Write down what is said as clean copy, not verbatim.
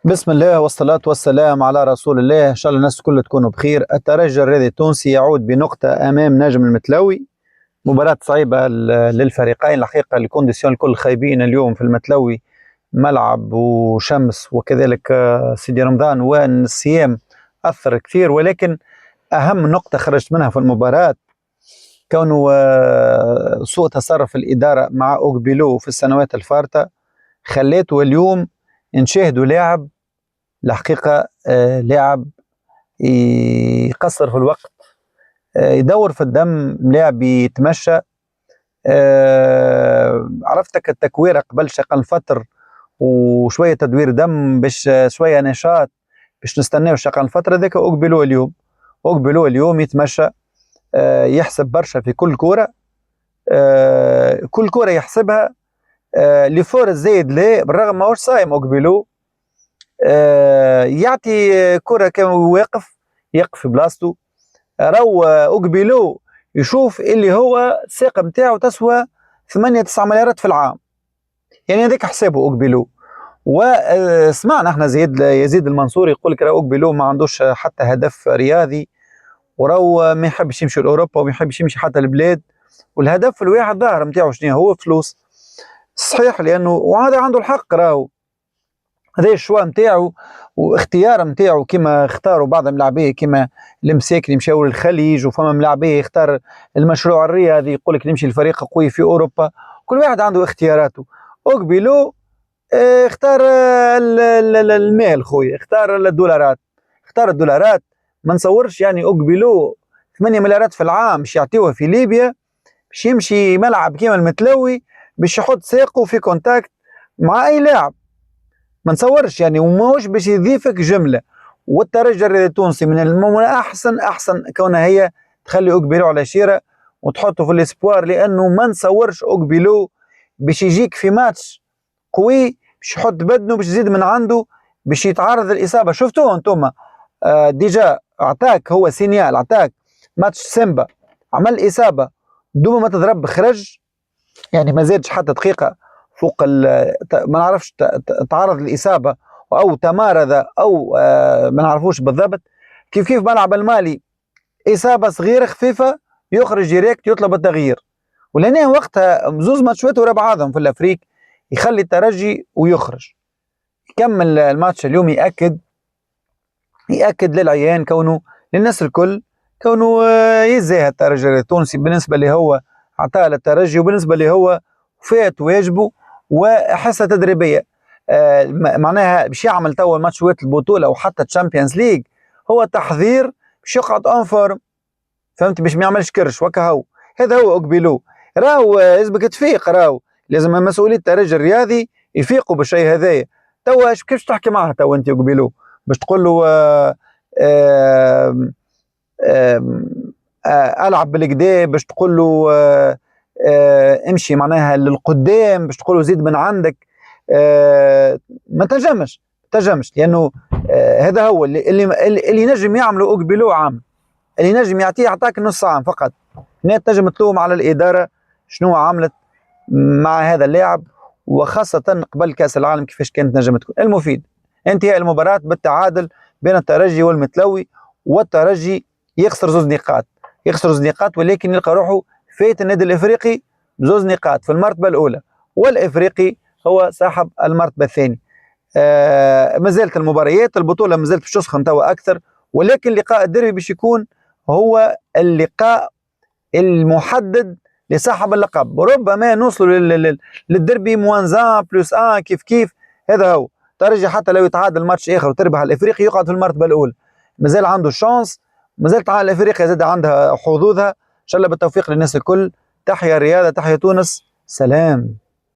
بسم الله والصلاة والسلام على رسول الله. إن شاء الله الناس كلها تكونوا بخير. الترجي الرياضي التونسي يعود بنقطة أمام نجم المتلوي. مباراة صعيبة للفريقين الحقيقة، الكونديسيون الكل خايبين اليوم في المتلوي، ملعب وشمس وكذلك سيدي رمضان والصيام أثر كثير، ولكن أهم نقطة خرجت منها في المباراة كونه سوء تصرف الإدارة مع أوغبيلو في السنوات الفارطة خليته اليوم نشاهدوا لاعب الحقيقة لاعب يقصر في الوقت، يدور في الدم، لاعب يتمشى. عرفتك التكويرة قبل شقل الفتر وشوية تدوير دم باش شوية نشاط باش نستناو شقل الفترة. ذاك أوغبيلو اليوم يتمشى، يحسب برشا في كل كورة، كل كورة يحسبها. لفور الزايد لا، بالرغم ما هوش صايم أوغبيلو، يعطي كرة كان واقف يقف في بلاصتو. راهو أوغبيلو يشوف اللي هو الساقة نتاعو تسوى 8-9 مليارات في العام، يعني هذاك حسابه أوغبيلو. وسمعنا احنا يزيد المنصور يقول لك راهو أوغبيلو ما عندوش حتى هدف رياضي، وراهو ما يحبش يمشي لأوروبا وما يحبش يمشي حتى البلاد، والهدف الواحد ظاهر نتاعو شنو هو؟ فلوس. صحيح، لأنه وهذا عنده الحق، راهو هذا الشوا نتاعو واختيار نتاعو، كما اختاروا بعض الملاعبيه كما المساكن يمشيو للخليج، وفما ملاعبيه يختار المشروع الرياضي يقول لك نمشي لفريق قوي في اوروبا. كل واحد عنده اختياراته. اوغبيلو اختار المال خويا، اختار الدولارات، اختار الدولارات. ما نصورش يعني اوغبيلو 8 مليارات في العام باش يعطيوها في ليبيا باش يمشي ملعب كيما المتلوي باش يحط ساقه في كونتاكت مع اي لاعب. ما نصورش يعني، وماهوش باش يضيفك جمله. والترجي الرياضي التونسي من احسن كونها هي تخلي اوغبيلو على شيره وتحطه في الاسبوار، لانه ما نصورش اوغبيلو باش يجيك في ماتش قوي باش يحط بدنه باش يزيد من عنده باش يتعرض للاصابه. شفتوه انتم؟ ديجا اعطاك هو سينيال، اعطاك ماتش سيمبا عمل اصابه دوما ما تضرب خرج، يعني ما زادش حتى دقيقه فوق ما نعرفش تعرض للإصابة أو تمارض أو ما نعرفوش بالضبط. كيف ملعب المالي إصابة صغيرة خفيفة يخرج ديريكت يطلب التغيير، ولهنا وقتها زوز ماتشات ورا بعضهم في الأفريق يخلي الترجي ويخرج يكمل الماتش اليوم. يأكد للعيان كونه للناس الكل كونه يزاهد الترجي التونسي بالنسبة اللي هو عطاه للترجي، وبالنسبة اللي هو فات واجبه وحصه تدريبيه. معناها باش يعمل توا ماتشات البطوله وحتى الشامبيونز ليج هو تحضير باش يقعد اون فورم، فهمت؟ باش ما يعملش كرش وكا. هو هذا هو اوغبيلو. راهو لازمك تفيق، راهو لازم مسؤوليه الترجي الرياضي يفيقوا بالشيء هذايا. توا كيفاش تحكي معاه توا انت اوغبيلو؟ باش تقول له العب بالكدا، باش تقول له امشي معناها للقدام، باش تقول له زيد من عندك؟ ما تنجمش لانه هذا هو اللي نجم يعمله اوغبيلو عام، اللي نجم يعطيك نص عام فقط. هنا تنجم تلوم على الاداره شنو عملت مع هذا اللاعب، وخاصه قبل كاس العالم كيفاش كانت نجم تكون. المفيد انتهاء المباراه بالتعادل بين الترجي والمتلوي، والترجي يخسر زوز نقاط، ولكن يلقى روحه فايت النادي الافريقي بزوز نقاط في المرتبه الاولى، والافريقي هو صاحب المرتبه الثانيه. ما زالت المباريات، البطوله ما زالت باش تسخن توا اكثر، ولكن لقاء الديربي باش يكون هو اللقاء المحدد لصاحب اللقب. ربما نوصلوا للديربي -1 +1 كيف هذا هو. ترجي حتى لو يتعادل ماتش اخر وتربح الافريقي يقعد في المرتبه الاولى، مازال عنده الشانس، مازالت الافريقيا زاد عندها حظوظها. ان شاء الله بالتوفيق للناس الكل. تحيا الرياضه، تحيا تونس، سلام.